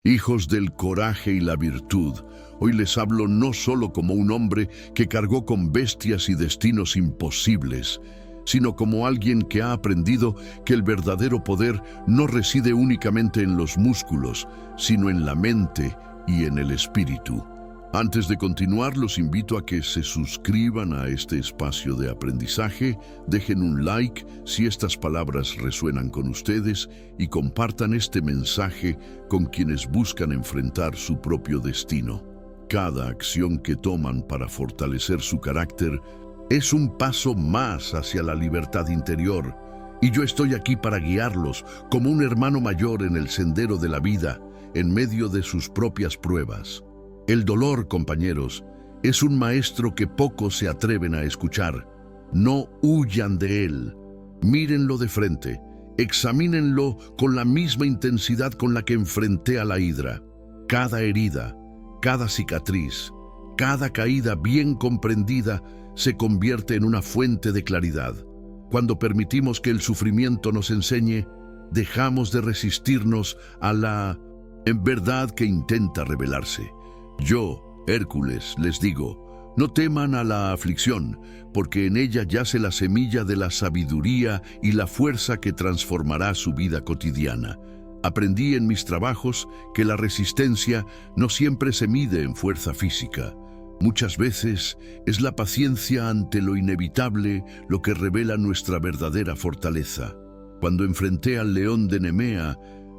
Hijos del coraje y la virtud, hoy les hablo no solo como un hombre que cargó con bestias y destinos imposibles, sino como alguien que ha aprendido que el verdadero poder no reside únicamente en los músculos, sino en la mente y en el espíritu. Antes de continuar, los invito a que se suscriban a este espacio de aprendizaje, dejen un like si estas palabras resuenan con ustedes y compartan este mensaje con quienes buscan enfrentar su propio destino. Cada acción que toman para fortalecer su carácter es un paso más hacia la libertad interior, y yo estoy aquí para guiarlos como un hermano mayor en el sendero de la vida, en medio de sus propias pruebas. El dolor, compañeros, es un maestro que pocos se atreven a escuchar. No huyan de él. Mírenlo de frente. Examínenlo con la misma intensidad con la que enfrenté a la hidra. Cada herida, cada cicatriz, cada caída bien comprendida se convierte en una fuente de claridad. Cuando permitimos que el sufrimiento nos enseñe, dejamos de resistirnos a la verdad que intenta revelarse. Yo, Hércules, les digo, no teman a la aflicción, porque en ella yace la semilla de la sabiduría y la fuerza que transformará su vida cotidiana. Aprendí en mis trabajos que la resistencia no siempre se mide en fuerza física. Muchas veces es la paciencia ante lo inevitable lo que revela nuestra verdadera fortaleza. Cuando enfrenté al león de Nemea,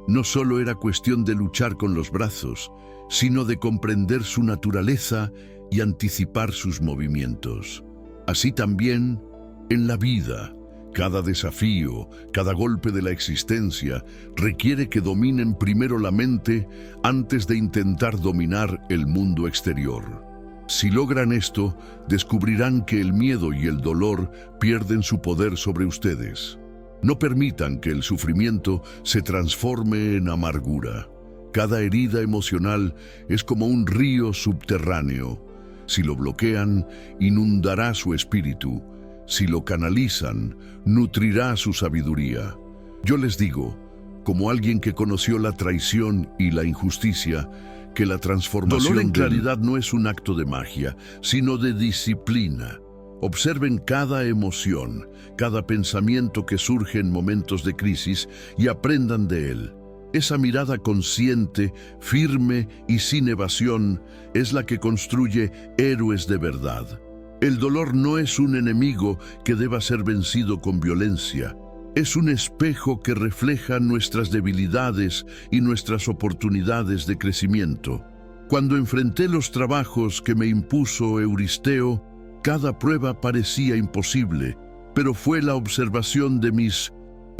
no solo era cuestión de luchar con los brazos, sino de comprender su naturaleza y anticipar sus movimientos. Así también, en la vida, cada desafío, cada golpe de la existencia requiere que dominen primero la mente antes de intentar dominar el mundo exterior. Si logran esto, descubrirán que el miedo y el dolor pierden su poder sobre ustedes. No permitan que el sufrimiento se transforme en amargura. Cada herida emocional es como un río subterráneo. Si lo bloquean, inundará su espíritu. Si lo canalizan, nutrirá su sabiduría. Yo les digo, como alguien que conoció la traición y la injusticia, que la transformación en claridad no es un acto de magia, sino de disciplina. Observen cada emoción, cada pensamiento que surge en momentos de crisis y aprendan de él. Esa mirada consciente, firme y sin evasión es la que construye héroes de verdad. El dolor no es un enemigo que deba ser vencido con violencia. Es un espejo que refleja nuestras debilidades y nuestras oportunidades de crecimiento. Cuando enfrenté los trabajos que me impuso Euristeo, cada prueba parecía imposible, pero fue la observación de mis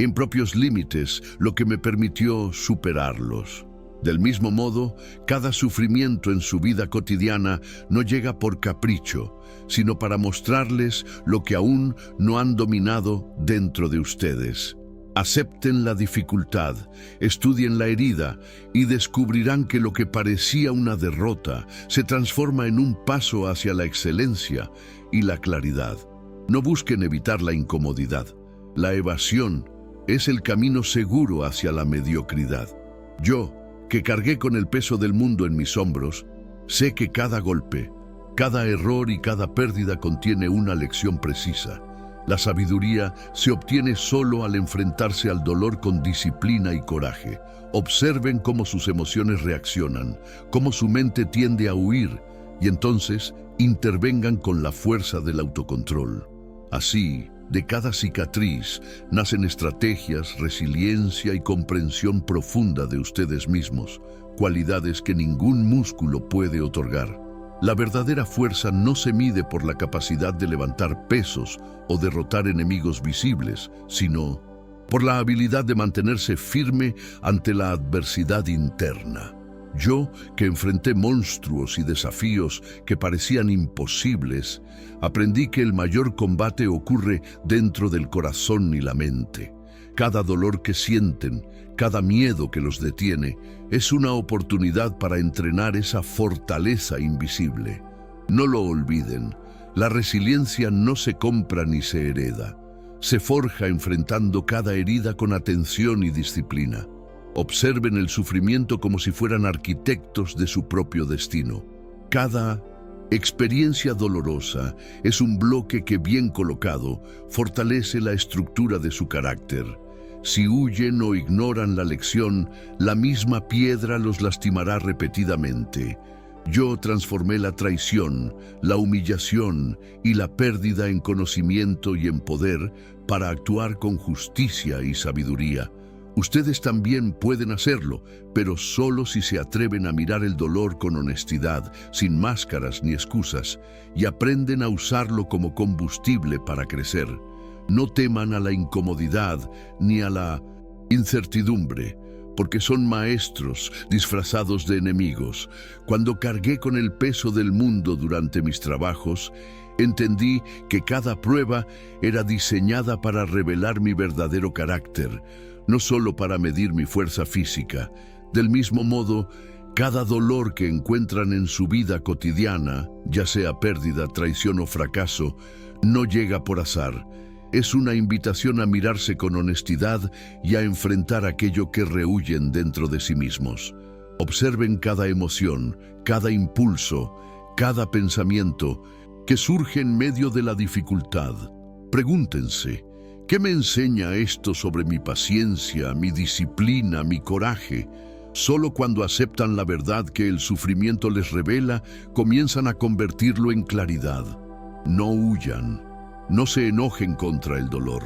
impropios límites lo que me permitió superarlos. Del mismo modo, cada sufrimiento en su vida cotidiana no llega por capricho, sino para mostrarles lo que aún no han dominado dentro de ustedes. Acepten la dificultad, estudien la herida y descubrirán que lo que parecía una derrota se transforma en un paso hacia la excelencia y la claridad. No busquen evitar la incomodidad. La evasión es el camino seguro hacia la mediocridad. Yo, que cargué con el peso del mundo en mis hombros, sé que cada golpe, cada error y cada pérdida contiene una lección precisa. La sabiduría se obtiene solo al enfrentarse al dolor con disciplina y coraje. Observen cómo sus emociones reaccionan, cómo su mente tiende a huir, y entonces intervengan con la fuerza del autocontrol. Así, de cada cicatriz nacen estrategias, resiliencia y comprensión profunda de ustedes mismos, cualidades que ningún músculo puede otorgar. La verdadera fuerza no se mide por la capacidad de levantar pesos o derrotar enemigos visibles, sino por la habilidad de mantenerse firme ante la adversidad interna. Yo, que enfrenté monstruos y desafíos que parecían imposibles, aprendí que el mayor combate ocurre dentro del corazón y la mente. Cada dolor que sienten, cada miedo que los detiene, es una oportunidad para entrenar esa fortaleza invisible. No lo olviden, la resiliencia no se compra ni se hereda. Se forja enfrentando cada herida con atención y disciplina. Observen el sufrimiento como si fueran arquitectos de su propio destino. Cada experiencia dolorosa es un bloque que, bien colocado, fortalece la estructura de su carácter. Si huyen o ignoran la lección, la misma piedra los lastimará repetidamente. Yo transformé la traición, la humillación y la pérdida en conocimiento y en poder para actuar con justicia y sabiduría. Ustedes también pueden hacerlo, pero solo si se atreven a mirar el dolor con honestidad, sin máscaras ni excusas, y aprenden a usarlo como combustible para crecer. No teman a la incomodidad ni a la incertidumbre, porque son maestros disfrazados de enemigos. Cuando cargué con el peso del mundo durante mis trabajos, entendí que cada prueba era diseñada para revelar mi verdadero carácter, no solo para medir mi fuerza física. Del mismo modo, cada dolor que encuentran en su vida cotidiana, ya sea pérdida, traición o fracaso, no llega por azar. Es una invitación a mirarse con honestidad y a enfrentar aquello que rehuyen dentro de sí mismos. Observen cada emoción, cada impulso, cada pensamiento que surge en medio de la dificultad. Pregúntense, ¿qué me enseña esto sobre mi paciencia, mi disciplina, mi coraje? Solo cuando aceptan la verdad que el sufrimiento les revela, comienzan a convertirlo en claridad. No huyan. No se enojen contra el dolor.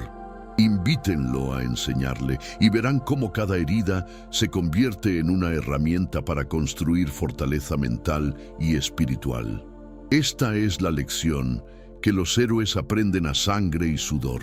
Invítenlo a enseñarle y verán cómo cada herida se convierte en una herramienta para construir fortaleza mental y espiritual. Esta es la lección que los héroes aprenden a sangre y sudor.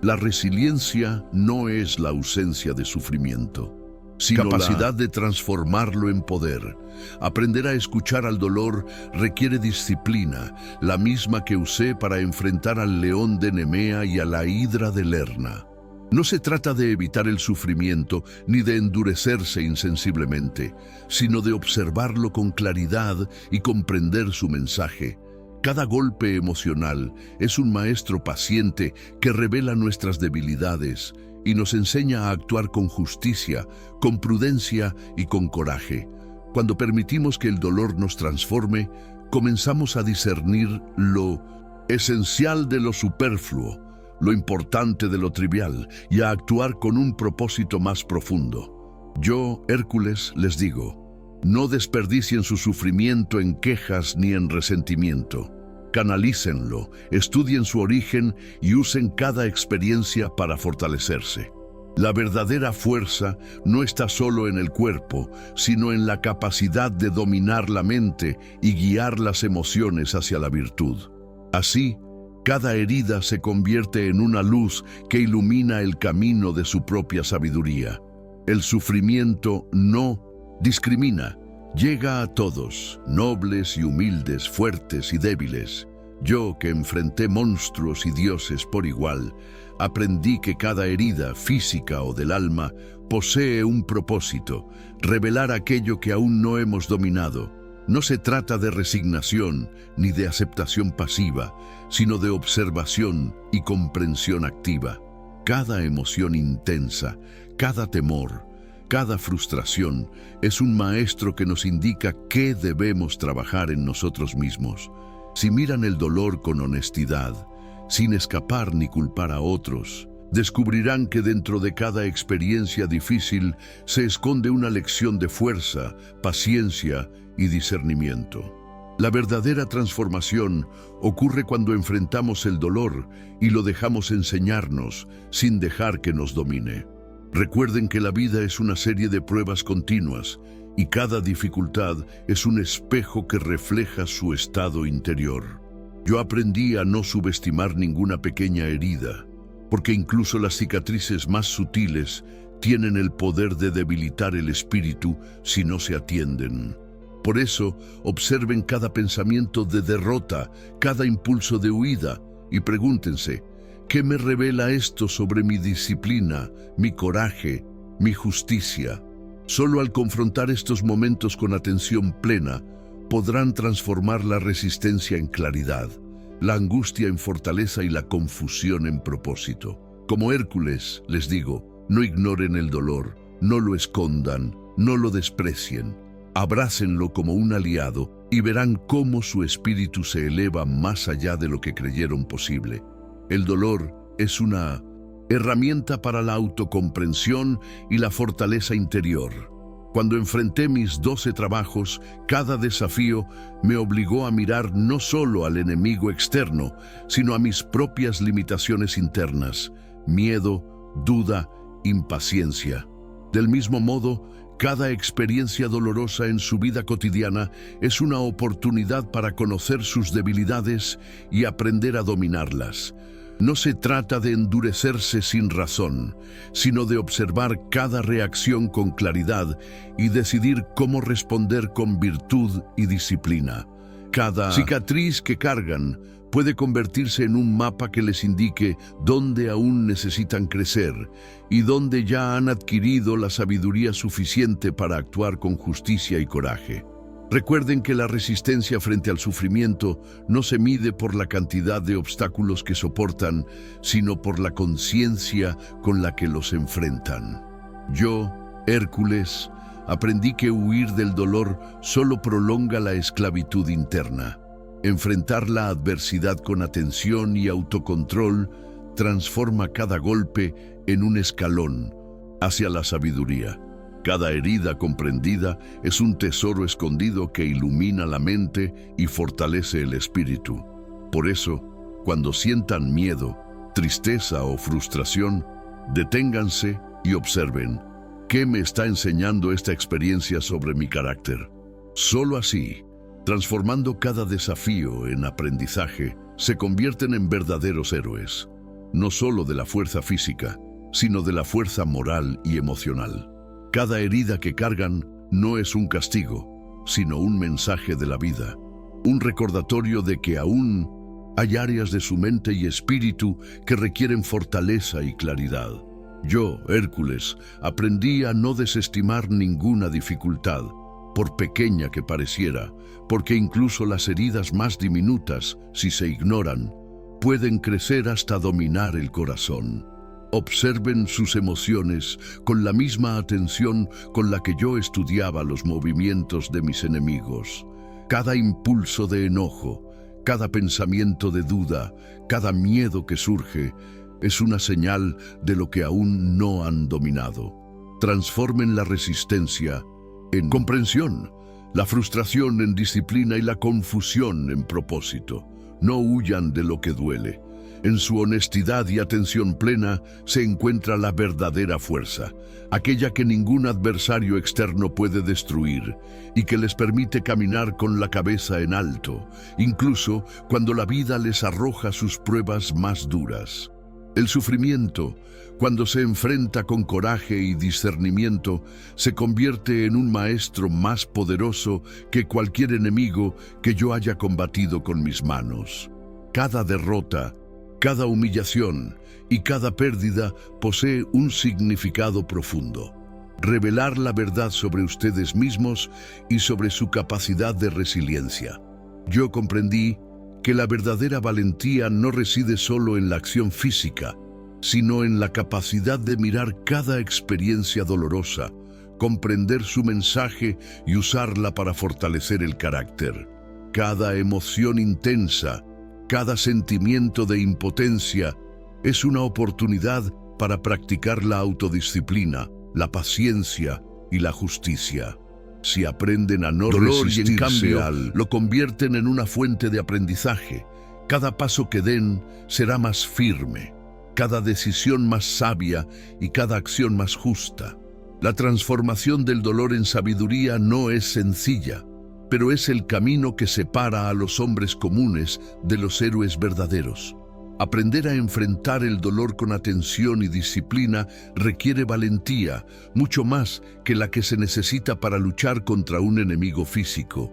La resiliencia no es la ausencia de sufrimiento, sino capacidad de transformarlo en poder. Aprender a escuchar al dolor requiere disciplina, la misma que usé para enfrentar al león de Nemea y a la hidra de Lerna. No se trata de evitar el sufrimiento ni de endurecerse insensiblemente, sino de observarlo con claridad y comprender su mensaje. Cada golpe emocional es un maestro paciente que revela nuestras debilidades y nos enseña a actuar con justicia, con prudencia y con coraje. Cuando permitimos que el dolor nos transforme, comenzamos a discernir lo esencial de lo superfluo, lo importante de lo trivial, y a actuar con un propósito más profundo. Yo, Hércules, les digo, no desperdicien su sufrimiento en quejas ni en resentimiento. Canalícenlo, estudien su origen y usen cada experiencia para fortalecerse. La verdadera fuerza no está solo en el cuerpo, sino en la capacidad de dominar la mente y guiar las emociones hacia la virtud. Así, cada herida se convierte en una luz que ilumina el camino de su propia sabiduría. El sufrimiento no discrimina. Llega a todos, nobles y humildes, fuertes y débiles. Yo, que enfrenté monstruos y dioses por igual, aprendí que cada herida, física o del alma, posee un propósito: revelar aquello que aún no hemos dominado. No se trata de resignación ni de aceptación pasiva, sino de observación y comprensión activa. Cada emoción intensa, cada temor, cada frustración es un maestro que nos indica qué debemos trabajar en nosotros mismos. Si miran el dolor con honestidad, sin escapar ni culpar a otros, descubrirán que dentro de cada experiencia difícil se esconde una lección de fuerza, paciencia y discernimiento. La verdadera transformación ocurre cuando enfrentamos el dolor y lo dejamos enseñarnos sin dejar que nos domine. Recuerden que la vida es una serie de pruebas continuas y cada dificultad es un espejo que refleja su estado interior. Yo aprendí a no subestimar ninguna pequeña herida, porque incluso las cicatrices más sutiles tienen el poder de debilitar el espíritu si no se atienden. Por eso, observen cada pensamiento de derrota, cada impulso de huida, y pregúntense, ¿qué me revela esto sobre mi disciplina, mi coraje, mi justicia? Solo al confrontar estos momentos con atención plena, podrán transformar la resistencia en claridad, la angustia en fortaleza y la confusión en propósito. Como Hércules, les digo, no ignoren el dolor, No lo escondan, no lo desprecien. Abrácenlo como un aliado y verán cómo su espíritu se eleva más allá de lo que creyeron posible. El dolor es una herramienta para la autocomprensión y la fortaleza interior. Cuando enfrenté mis 12 trabajos, cada desafío me obligó a mirar no solo al enemigo externo, sino a mis propias limitaciones internas: miedo, duda, impaciencia. Del mismo modo, cada experiencia dolorosa en su vida cotidiana es una oportunidad para conocer sus debilidades y aprender a dominarlas. No se trata de endurecerse sin razón, sino de observar cada reacción con claridad y decidir cómo responder con virtud y disciplina. Cada cicatriz que cargan puede convertirse en un mapa que les indique dónde aún necesitan crecer y dónde ya han adquirido la sabiduría suficiente para actuar con justicia y coraje. Recuerden que la resistencia frente al sufrimiento no se mide por la cantidad de obstáculos que soportan, sino por la conciencia con la que los enfrentan. Yo, Hércules, aprendí que huir del dolor solo prolonga la esclavitud interna. Enfrentar la adversidad con atención y autocontrol transforma cada golpe en un escalón hacia la sabiduría. Cada herida comprendida es un tesoro escondido que ilumina la mente y fortalece el espíritu. Por eso, cuando sientan miedo, tristeza o frustración, deténganse y observen: ¿qué me está enseñando esta experiencia sobre mi carácter? Solo así, transformando cada desafío en aprendizaje, se convierten en verdaderos héroes, no solo de la fuerza física, sino de la fuerza moral y emocional. Cada herida que cargan no es un castigo, sino un mensaje de la vida, un recordatorio de que aún hay áreas de su mente y espíritu que requieren fortaleza y claridad. Yo, Hércules, aprendí a no desestimar ninguna dificultad, por pequeña que pareciera, porque incluso las heridas más diminutas, si se ignoran, pueden crecer hasta dominar el corazón. Observen sus emociones con la misma atención con la que yo estudiaba los movimientos de mis enemigos. Cada impulso de enojo, cada pensamiento de duda, cada miedo que surge, es una señal de lo que aún no han dominado. Transformen la resistencia en comprensión, la frustración en disciplina y la confusión en propósito. No huyan de lo que duele. En su honestidad y atención plena se encuentra la verdadera fuerza, aquella que ningún adversario externo puede destruir y que les permite caminar con la cabeza en alto, incluso cuando la vida les arroja sus pruebas más duras. El sufrimiento, cuando se enfrenta con coraje y discernimiento, se convierte en un maestro más poderoso que cualquier enemigo que yo haya combatido con mis manos. Cada derrota, cada humillación y cada pérdida posee un significado profundo: revelar la verdad sobre ustedes mismos y sobre su capacidad de resiliencia. Yo comprendí que la verdadera valentía no reside solo en la acción física, sino en la capacidad de mirar cada experiencia dolorosa, comprender su mensaje y usarla para fortalecer el carácter. Cada emoción intensa, cada sentimiento de impotencia es una oportunidad para practicar la autodisciplina, la paciencia y la justicia. Si aprenden a no resistirse, y en cambio lo convierten en una fuente de aprendizaje, cada paso que den será más firme, cada decisión más sabia y cada acción más justa. La transformación del dolor en sabiduría no es sencilla, pero es el camino que separa a los hombres comunes de los héroes verdaderos. Aprender a enfrentar el dolor con atención y disciplina requiere valentía, mucho más que la que se necesita para luchar contra un enemigo físico.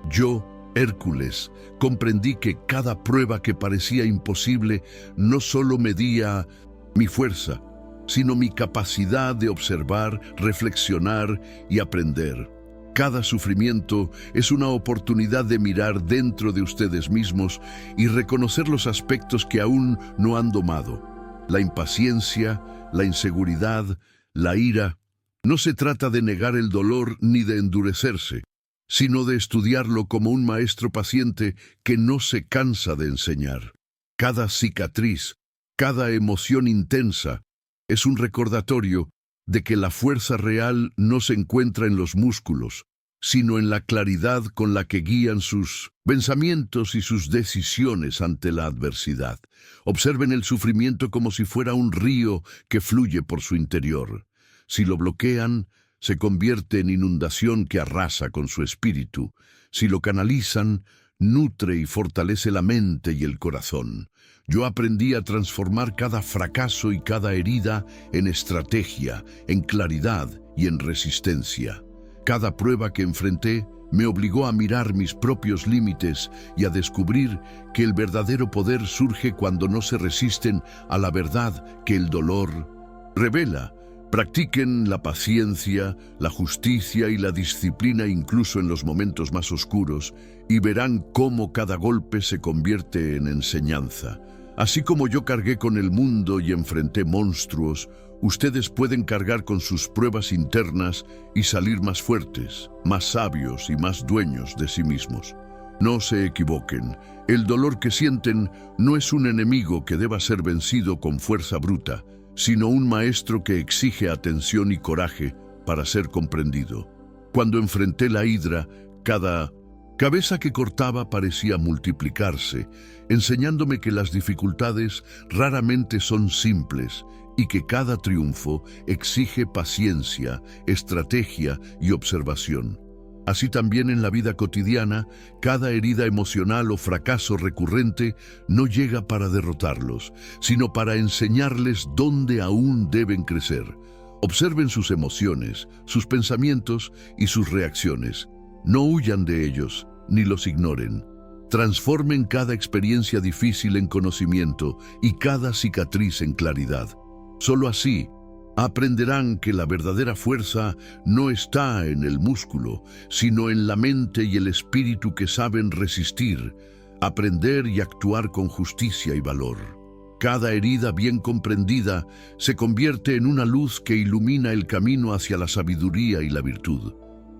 Yo, Hércules, comprendí que cada prueba que parecía imposible no solo medía mi fuerza, sino mi capacidad de observar, reflexionar y aprender. Cada sufrimiento es una oportunidad de mirar dentro de ustedes mismos y reconocer los aspectos que aún no han domado: la impaciencia, la inseguridad, la ira, No se trata de negar el dolor ni de endurecerse, sino de estudiarlo como un maestro paciente que no se cansa de enseñar. Cada cicatriz, cada emoción intensa, es un recordatorio de que la fuerza real no se encuentra en los músculos, sino en la claridad con la que guían sus pensamientos y sus decisiones ante la adversidad. Observen el sufrimiento como si fuera un río que fluye por su interior. Si lo bloquean, se convierte en inundación que arrasa con su espíritu. Si lo canalizan, nutre y fortalece la mente y el corazón. Yo aprendí a transformar cada fracaso y cada herida en estrategia, en claridad y en resistencia. Cada prueba que enfrenté me obligó a mirar mis propios límites y a descubrir que el verdadero poder surge cuando no se resisten a la verdad que el dolor revela. Practiquen la paciencia, la justicia y la disciplina incluso en los momentos más oscuros y verán cómo cada golpe se convierte en enseñanza. Así como yo cargué con el mundo y enfrenté monstruos, ustedes pueden cargar con sus pruebas internas y salir más fuertes, más sabios y más dueños de sí mismos. No se equivoquen, el dolor que sienten no es un enemigo que deba ser vencido con fuerza bruta, sino un maestro que exige atención y coraje para ser comprendido. Cuando enfrenté la hidra, cada cabeza que cortaba parecía multiplicarse, enseñándome que las dificultades raramente son simples y que cada triunfo exige paciencia, estrategia y observación. Así también en la vida cotidiana, cada herida emocional o fracaso recurrente no llega para derrotarlos, sino para enseñarles dónde aún deben crecer. Observen sus emociones, sus pensamientos y sus reacciones. No huyan de ellos, ni los ignoren. Transformen cada experiencia difícil en conocimiento y cada cicatriz en claridad. Solo así aprenderán que la verdadera fuerza no está en el músculo, sino en la mente y el espíritu que saben resistir, aprender y actuar con justicia y valor. Cada herida bien comprendida se convierte en una luz que ilumina el camino hacia la sabiduría y la virtud.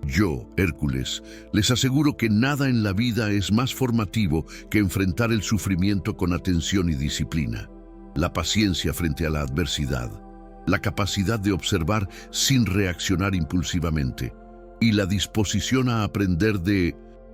Yo, Hércules, les aseguro que nada en la vida es más formativo que enfrentar el sufrimiento con atención y disciplina. La paciencia frente a la adversidad, la capacidad de observar sin reaccionar impulsivamente y la disposición a aprender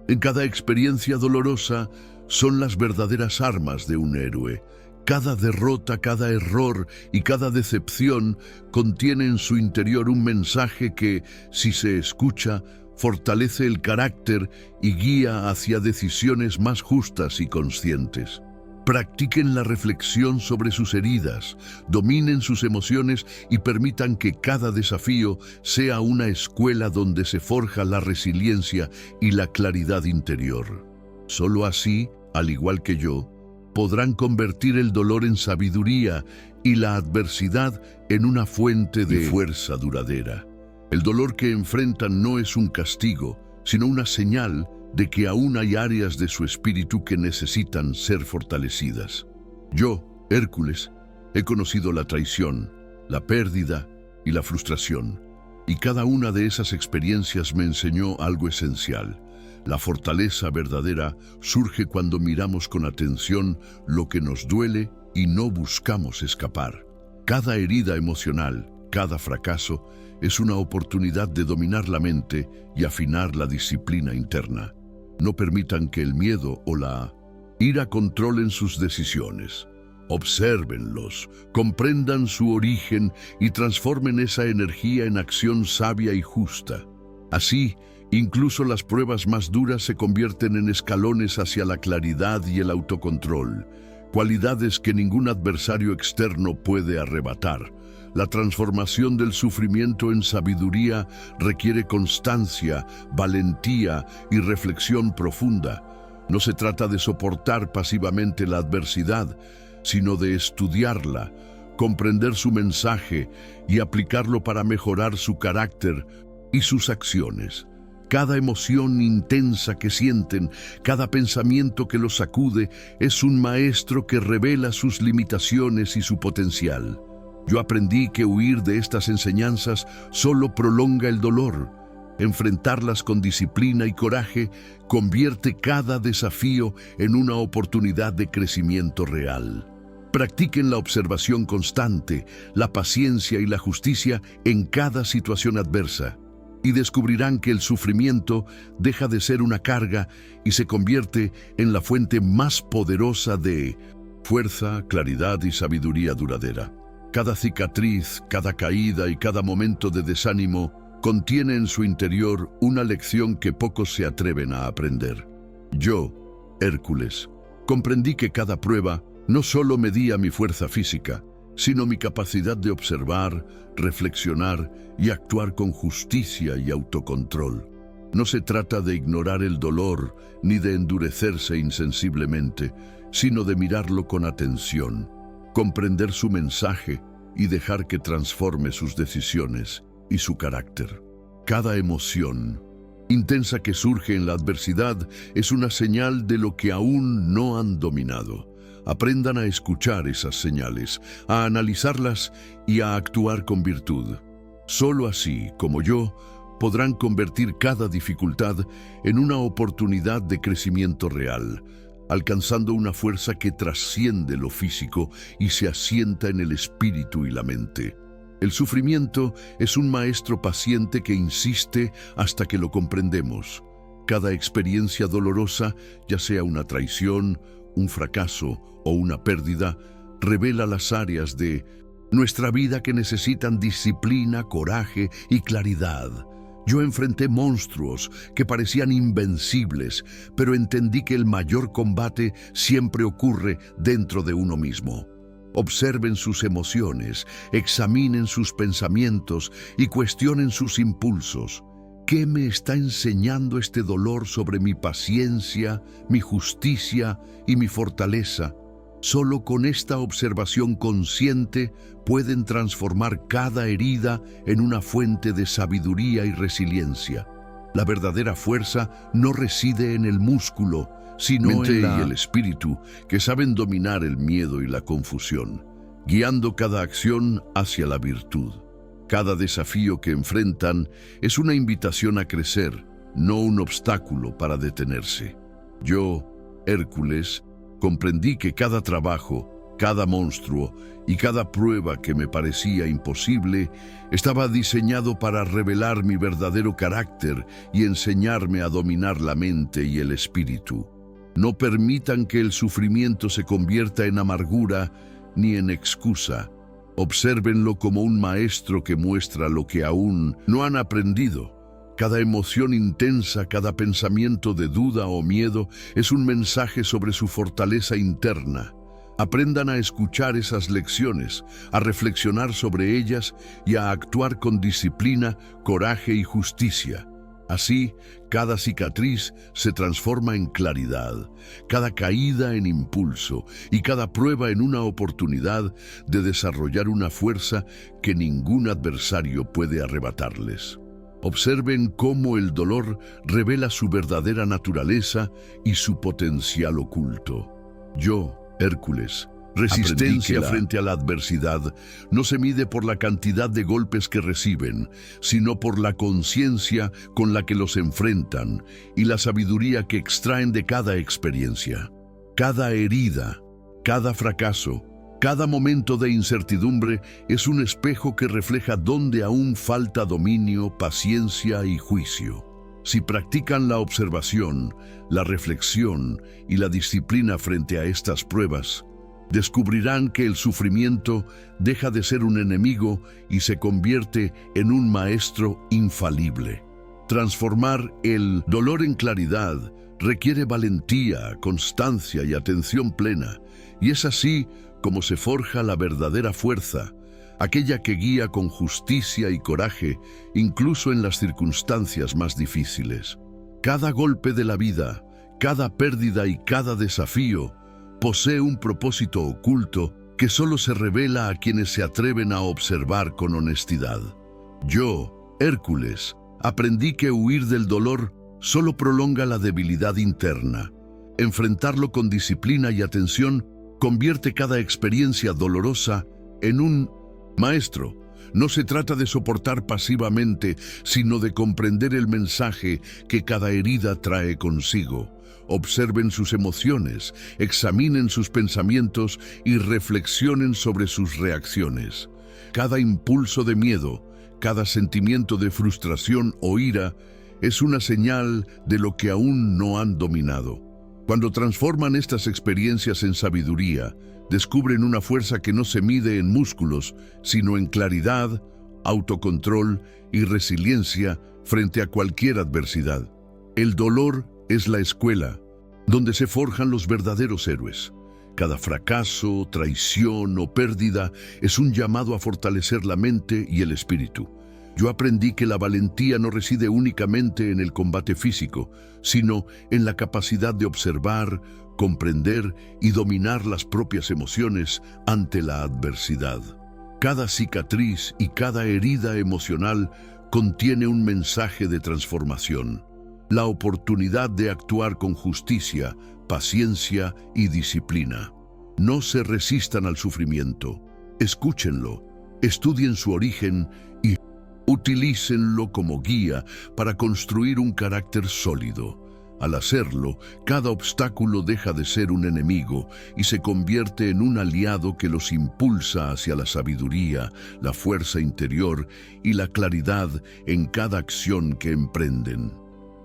en cada experiencia dolorosa son las verdaderas armas de un héroe. Cada derrota, cada error y cada decepción contiene en su interior un mensaje que, si se escucha, fortalece el carácter y guía hacia decisiones más justas y conscientes. Practiquen la reflexión sobre sus heridas, dominen sus emociones y permitan que cada desafío sea una escuela donde se forja la resiliencia y la claridad interior. Solo así, al igual que yo, podrán convertir el dolor en sabiduría y la adversidad en una fuente de fuerza duradera. El dolor que enfrentan no es un castigo, sino una señal de que aún hay áreas de su espíritu que necesitan ser fortalecidas. Yo, Hércules, he conocido la traición, la pérdida y la frustración, y cada una de esas experiencias me enseñó algo esencial. La fortaleza verdadera surge cuando miramos con atención lo que nos duele y no buscamos escapar. Cada herida emocional, cada fracaso, es una oportunidad de dominar la mente y afinar la disciplina interna. No permitan que el miedo o la ira controlen sus decisiones. Obsérvenlos, comprendan su origen y transformen esa energía en acción sabia y justa. Así, incluso las pruebas más duras se convierten en escalones hacia la claridad y el autocontrol, cualidades que ningún adversario externo puede arrebatar. La transformación del sufrimiento en sabiduría requiere constancia, valentía y reflexión profunda. No se trata de soportar pasivamente la adversidad, sino de estudiarla, comprender su mensaje y aplicarlo para mejorar su carácter y sus acciones. Cada emoción intensa que sienten, cada pensamiento que los sacude, es un maestro que revela sus limitaciones y su potencial. Yo aprendí que huir de estas enseñanzas solo prolonga el dolor. Enfrentarlas con disciplina y coraje convierte cada desafío en una oportunidad de crecimiento real. Practiquen la observación constante, la paciencia y la justicia en cada situación adversa, y descubrirán que el sufrimiento deja de ser una carga y se convierte en la fuente más poderosa de fuerza, claridad y sabiduría duradera. Cada cicatriz, cada caída y cada momento de desánimo contiene en su interior una lección que pocos se atreven a aprender. Yo, Hércules, comprendí que cada prueba no solo medía mi fuerza física, sino mi capacidad de observar, reflexionar y actuar con justicia y autocontrol. No se trata de ignorar el dolor ni de endurecerse insensiblemente, sino de mirarlo con atención, comprender su mensaje y dejar que transforme sus decisiones y su carácter. Cada emoción intensa que surge en la adversidad es una señal de lo que aún no han dominado. Aprendan a escuchar esas señales, a analizarlas y a actuar con virtud. Solo así, como yo, podrán convertir cada dificultad en una oportunidad de crecimiento real, alcanzando una fuerza que trasciende lo físico y se asienta en el espíritu y la mente. El sufrimiento es un maestro paciente que insiste hasta que lo comprendemos. Cada experiencia dolorosa, ya sea una traición, un fracaso o una pérdida, revela las áreas de nuestra vida que necesitan disciplina, coraje y claridad. Yo enfrenté monstruos que parecían invencibles, pero entendí que el mayor combate siempre ocurre dentro de uno mismo. Observen sus emociones, examinen sus pensamientos y cuestionen sus impulsos. ¿Qué me está enseñando este dolor sobre mi paciencia, mi justicia y mi fortaleza? Solo con esta observación consciente pueden transformar cada herida en una fuente de sabiduría y resiliencia. La verdadera fuerza no reside en el músculo, sino en el espíritu, que saben dominar el miedo y la confusión, guiando cada acción hacia la virtud. Cada desafío que enfrentan es una invitación a crecer, no un obstáculo para detenerse. Yo, Hércules, comprendí que cada trabajo, cada monstruo y cada prueba que me parecía imposible estaba diseñado para revelar mi verdadero carácter y enseñarme a dominar la mente y el espíritu. No permitan que el sufrimiento se convierta en amargura ni en excusa. Obsérvenlo como un maestro que muestra lo que aún no han aprendido. Cada emoción intensa, cada pensamiento de duda o miedo es un mensaje sobre su fortaleza interna. Aprendan a escuchar esas lecciones, a reflexionar sobre ellas y a actuar con disciplina, coraje y justicia. Así, cada cicatriz se transforma en claridad, cada caída en impulso y cada prueba en una oportunidad de desarrollar una fuerza que ningún adversario puede arrebatarles. Observen cómo el dolor revela su verdadera naturaleza y su potencial oculto. Yo, Hércules, resistencia frente a la adversidad no se mide por la cantidad de golpes que reciben, sino por la conciencia con la que los enfrentan y la sabiduría que extraen de cada experiencia. Cada herida, cada fracaso, cada momento de incertidumbre es un espejo que refleja dónde aún falta dominio, paciencia y juicio. Si practican la observación, la reflexión y la disciplina frente a estas pruebas, descubrirán que el sufrimiento deja de ser un enemigo y se convierte en un maestro infalible. Transformar el dolor en claridad requiere valentía, constancia y atención plena, y es así como se forja la verdadera fuerza, aquella que guía con justicia y coraje, incluso en las circunstancias más difíciles. Cada golpe de la vida, cada pérdida y cada desafío posee un propósito oculto que solo se revela a quienes se atreven a observar con honestidad. Yo, Hércules, aprendí que huir del dolor solo prolonga la debilidad interna. Enfrentarlo con disciplina y atención convierte cada experiencia dolorosa en un Maestro, no se trata de soportar pasivamente, sino de comprender el mensaje que cada herida trae consigo. Observen sus emociones, examinen sus pensamientos y reflexionen sobre sus reacciones. Cada impulso de miedo, cada sentimiento de frustración o ira es una señal de lo que aún no han dominado. Cuando transforman estas experiencias en sabiduría, descubren una fuerza que no se mide en músculos, sino en claridad, autocontrol y resiliencia frente a cualquier adversidad. El dolor es la escuela, donde se forjan los verdaderos héroes. Cada fracaso, traición o pérdida es un llamado a fortalecer la mente y el espíritu. Yo aprendí que la valentía no reside únicamente en el combate físico, sino en la capacidad de observar, comprender y dominar las propias emociones ante la adversidad. Cada cicatriz y cada herida emocional contiene un mensaje de transformación. La oportunidad de actuar con justicia, paciencia y disciplina. No se resistan al sufrimiento. Escúchenlo, estudien su origen y utilícenlo como guía para construir un carácter sólido. Al hacerlo, cada obstáculo deja de ser un enemigo y se convierte en un aliado que los impulsa hacia la sabiduría, la fuerza interior y la claridad en cada acción que emprenden.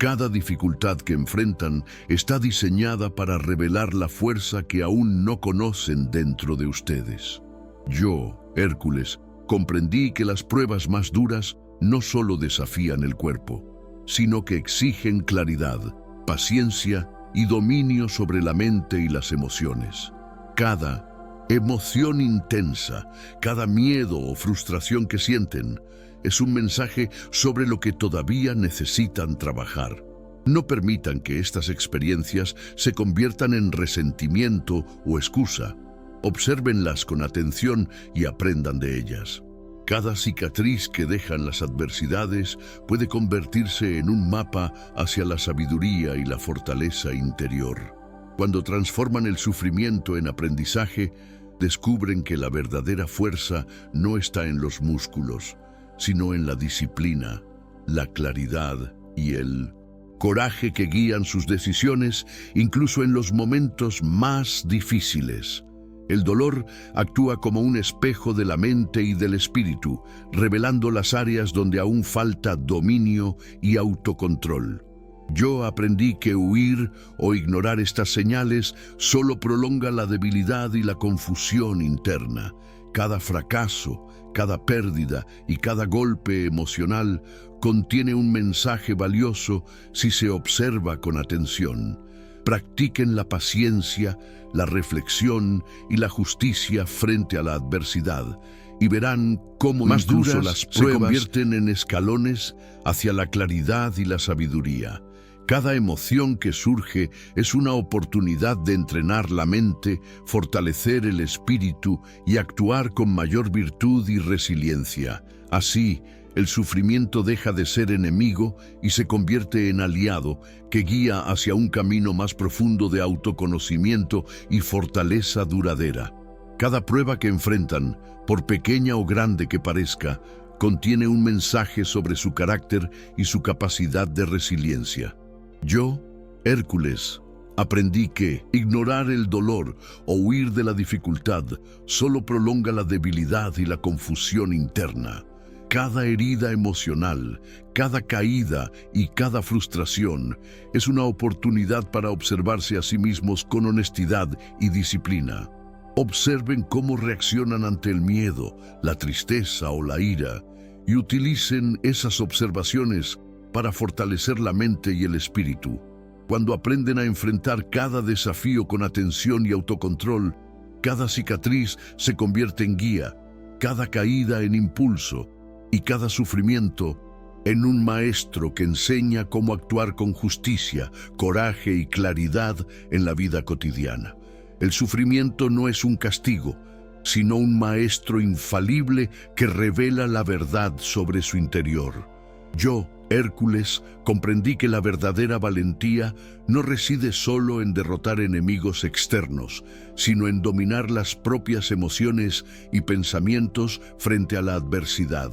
Cada dificultad que enfrentan está diseñada para revelar la fuerza que aún no conocen dentro de ustedes. Yo, Hércules, comprendí que las pruebas más duras no solo desafían el cuerpo, sino que exigen claridad, paciencia y dominio sobre la mente y las emociones. Cada emoción intensa, cada miedo o frustración que sienten, es un mensaje sobre lo que todavía necesitan trabajar. No permitan que estas experiencias se conviertan en resentimiento o excusa. Obsérvenlas con atención y aprendan de ellas. Cada cicatriz que dejan las adversidades puede convertirse en un mapa hacia la sabiduría y la fortaleza interior. Cuando transforman el sufrimiento en aprendizaje, descubren que la verdadera fuerza no está en los músculos, sino en la disciplina, la claridad y el coraje que guían sus decisiones, incluso en los momentos más difíciles. El dolor actúa como un espejo de la mente y del espíritu, revelando las áreas donde aún falta dominio y autocontrol. Yo aprendí que huir o ignorar estas señales solo prolonga la debilidad y la confusión interna. Cada fracaso, cada pérdida y cada golpe emocional contiene un mensaje valioso si se observa con atención. Practiquen la paciencia, la reflexión y la justicia frente a la adversidad y verán cómo más duras las pruebas se convierten en escalones hacia la claridad y la sabiduría. Cada emoción que surge es una oportunidad de entrenar la mente, fortalecer el espíritu y actuar con mayor virtud y resiliencia. Así, el sufrimiento deja de ser enemigo y se convierte en aliado que guía hacia un camino más profundo de autoconocimiento y fortaleza duradera. Cada prueba que enfrentan, por pequeña o grande que parezca, contiene un mensaje sobre su carácter y su capacidad de resiliencia. Yo, Hércules, aprendí que ignorar el dolor o huir de la dificultad solo prolonga la debilidad y la confusión interna. Cada herida emocional, cada caída y cada frustración es una oportunidad para observarse a sí mismos con honestidad y disciplina. Observen cómo reaccionan ante el miedo, la tristeza o la ira y utilicen esas observaciones para fortalecer la mente y el espíritu. Cuando aprenden a enfrentar cada desafío con atención y autocontrol, cada cicatriz se convierte en guía, cada caída en impulso y cada sufrimiento en un maestro que enseña cómo actuar con justicia, coraje y claridad en la vida cotidiana. El sufrimiento no es un castigo, sino un maestro infalible que revela la verdad sobre su interior. Yo, Hércules, comprendí que la verdadera valentía no reside solo en derrotar enemigos externos, sino en dominar las propias emociones y pensamientos frente a la adversidad.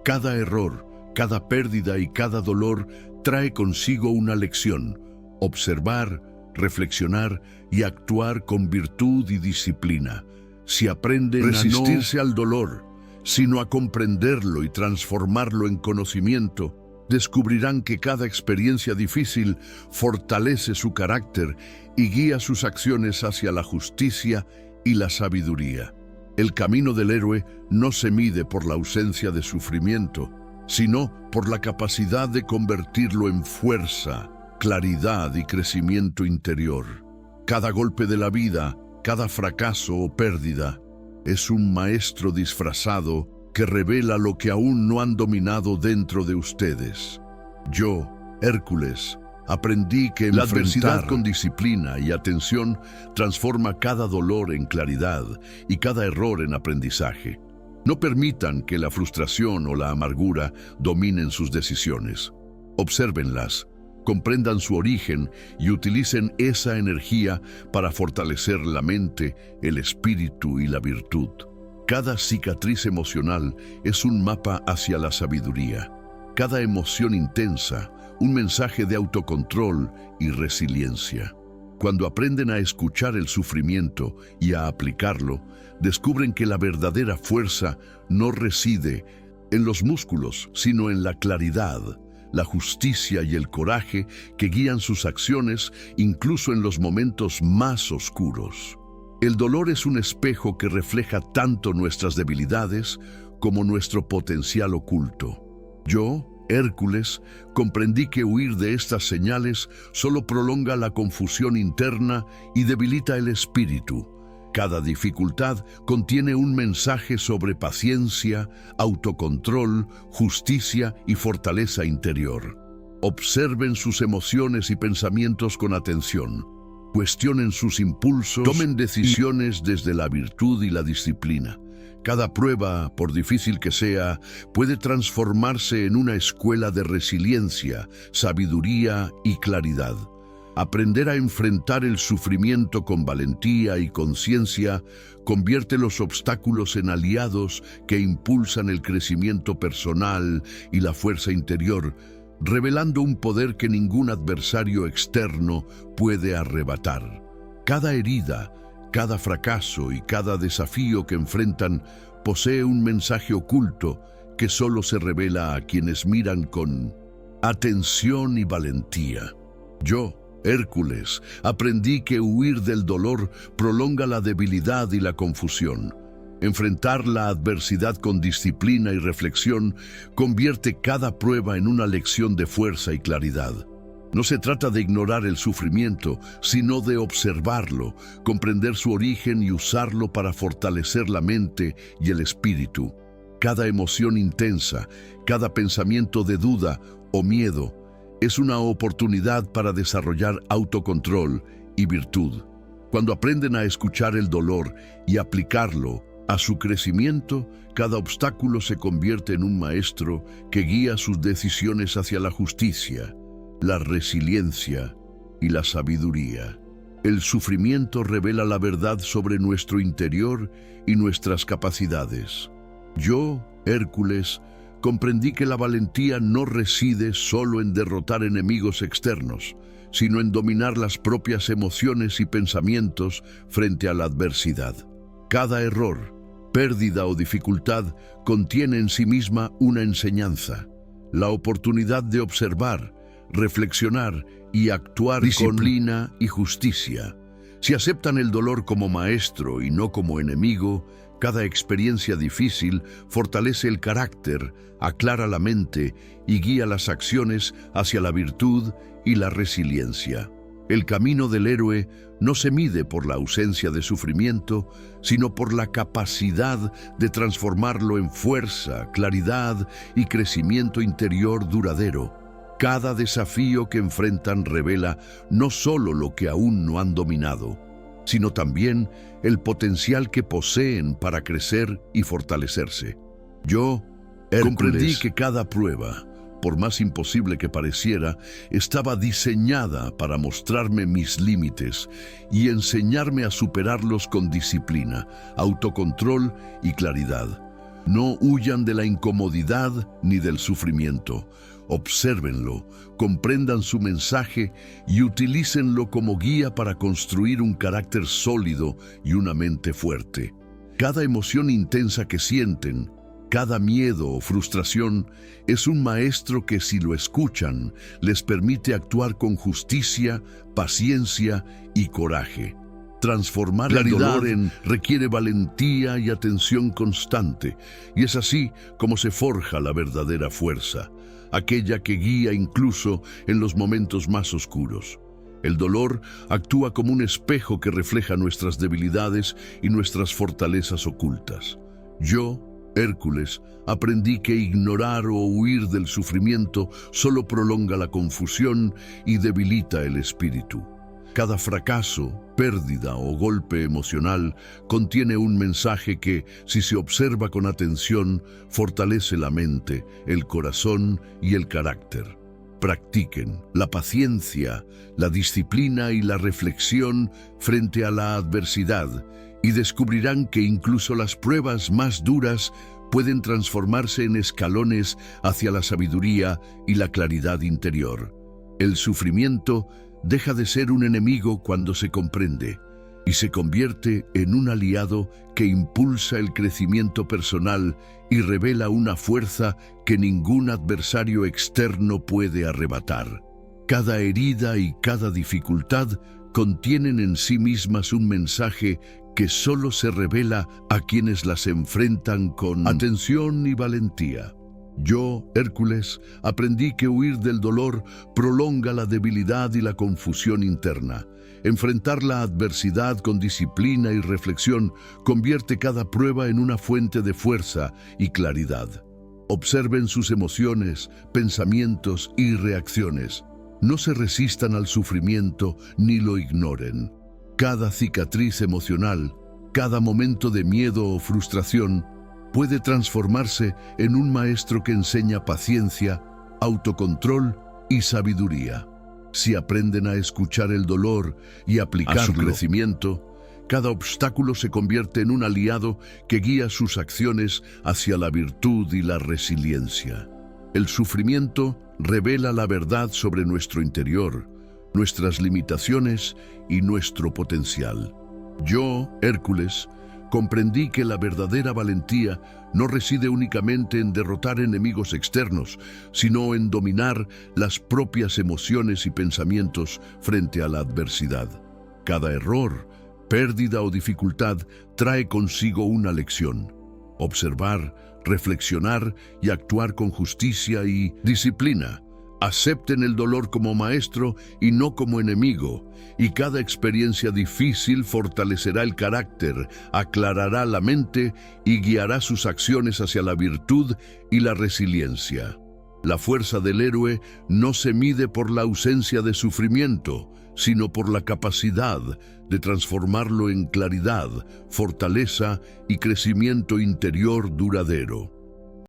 Cada error, cada pérdida y cada dolor trae consigo una lección: observar, reflexionar y actuar con virtud y disciplina. Si aprenden a no resistirse al dolor, sino a comprenderlo y transformarlo en conocimiento, descubrirán que cada experiencia difícil fortalece su carácter y guía sus acciones hacia la justicia y la sabiduría. El camino del héroe no se mide por la ausencia de sufrimiento, sino por la capacidad de convertirlo en fuerza, claridad y crecimiento interior. Cada golpe de la vida, cada fracaso o pérdida, es un maestro disfrazado que revela lo que aún no han dominado dentro de ustedes. Yo, Hércules, aprendí que la adversidad con disciplina y atención transforma cada dolor en claridad y cada error en aprendizaje. No permitan que la frustración o la amargura dominen sus decisiones. Obsérvenlas, comprendan su origen y utilicen esa energía para fortalecer la mente, el espíritu y la virtud. Cada cicatriz emocional es un mapa hacia la sabiduría. Cada emoción intensa, un mensaje de autocontrol y resiliencia. Cuando aprenden a escuchar el sufrimiento y a aplicarlo, descubren que la verdadera fuerza no reside en los músculos, sino en la claridad, la justicia y el coraje que guían sus acciones incluso en los momentos más oscuros. El dolor es un espejo que refleja tanto nuestras debilidades como nuestro potencial oculto. Yo, Hércules, comprendí que huir de estas señales solo prolonga la confusión interna y debilita el espíritu. Cada dificultad contiene un mensaje sobre paciencia, autocontrol, justicia y fortaleza interior. Observen sus emociones y pensamientos con atención. Cuestionen sus impulsos, tomen decisiones desde la virtud y la disciplina. Cada prueba, por difícil que sea, puede transformarse en una escuela de resiliencia, sabiduría y claridad. Aprender a enfrentar el sufrimiento con valentía y conciencia convierte los obstáculos en aliados que impulsan el crecimiento personal y la fuerza interior, revelando un poder que ningún adversario externo puede arrebatar. Cada herida, cada fracaso y cada desafío que enfrentan posee un mensaje oculto que solo se revela a quienes miran con atención y valentía. Yo, Hércules, aprendí que huir del dolor prolonga la debilidad y la confusión. Enfrentar la adversidad con disciplina y reflexión convierte cada prueba en una lección de fuerza y claridad. No se trata de ignorar el sufrimiento, sino de observarlo, comprender su origen y usarlo para fortalecer la mente y el espíritu. Cada emoción intensa, cada pensamiento de duda o miedo, es una oportunidad para desarrollar autocontrol y virtud. Cuando aprenden a escuchar el dolor y aplicarlo a su crecimiento, cada obstáculo se convierte en un maestro que guía sus decisiones hacia la justicia, la resiliencia y la sabiduría. El sufrimiento revela la verdad sobre nuestro interior y nuestras capacidades. Yo, Hércules, comprendí que la valentía no reside solo en derrotar enemigos externos, sino en dominar las propias emociones y pensamientos frente a la adversidad. Cada error, pérdida o dificultad contiene en sí misma una enseñanza, la oportunidad de observar, reflexionar y actuar con disciplina y justicia. Si aceptan el dolor como maestro y no como enemigo, cada experiencia difícil fortalece el carácter, aclara la mente y guía las acciones hacia la virtud y la resiliencia. El camino del héroe no se mide por la ausencia de sufrimiento, sino por la capacidad de transformarlo en fuerza, claridad y crecimiento interior duradero. Cada desafío que enfrentan revela no solo lo que aún no han dominado, sino también el potencial que poseen para crecer y fortalecerse. Yo, Hércules, comprendí que cada prueba, por más imposible que pareciera, estaba diseñada para mostrarme mis límites y enseñarme a superarlos con disciplina, autocontrol y claridad. No huyan de la incomodidad ni del sufrimiento. Obsérvenlo, comprendan su mensaje y utilícenlo como guía para construir un carácter sólido y una mente fuerte. Cada emoción intensa que sienten, cada miedo o frustración, es un maestro que, si lo escuchan, les permite actuar con justicia, paciencia y coraje. Transformar el dolor requiere valentía y atención constante, y es así como se forja la verdadera fuerza, aquella que guía incluso en los momentos más oscuros. El dolor actúa como un espejo que refleja nuestras debilidades y nuestras fortalezas ocultas. Yo, Hércules, aprendí que ignorar o huir del sufrimiento solo prolonga la confusión y debilita el espíritu. Cada fracaso, pérdida o golpe emocional contiene un mensaje que, si se observa con atención, fortalece la mente, el corazón y el carácter. Practiquen la paciencia, la disciplina y la reflexión frente a la adversidad y descubrirán que incluso las pruebas más duras pueden transformarse en escalones hacia la sabiduría y la claridad interior. El sufrimiento deja de ser un enemigo cuando se comprende y se convierte en un aliado que impulsa el crecimiento personal y revela una fuerza que ningún adversario externo puede arrebatar. Cada herida y cada dificultad contienen en sí mismas un mensaje que solo se revela a quienes las enfrentan con atención y valentía. Yo, Hércules, aprendí que huir del dolor prolonga la debilidad y la confusión interna. Enfrentar la adversidad con disciplina y reflexión convierte cada prueba en una fuente de fuerza y claridad. Observen sus emociones, pensamientos y reacciones. No se resistan al sufrimiento ni lo ignoren. Cada cicatriz emocional, cada momento de miedo o frustración puede transformarse en un maestro que enseña paciencia, autocontrol y sabiduría. Si aprenden a escuchar el dolor y aplicarlo a su crecimiento, cada obstáculo se convierte en un aliado que guía sus acciones hacia la virtud y la resiliencia. El sufrimiento revela la verdad sobre nuestro interior, nuestras limitaciones y nuestro potencial. Yo, Hércules, comprendí que la verdadera valentía no reside únicamente en derrotar enemigos externos, sino en dominar las propias emociones y pensamientos frente a la adversidad. Cada error, pérdida o dificultad trae consigo una lección. Observar, reflexionar y actuar con justicia y disciplina. Acepten el dolor como maestro y no como enemigo, y cada experiencia difícil fortalecerá el carácter, aclarará la mente y guiará sus acciones hacia la virtud y la resiliencia. La fuerza del héroe no se mide por la ausencia de sufrimiento, sino por la capacidad de transformarlo en claridad, fortaleza y crecimiento interior duradero.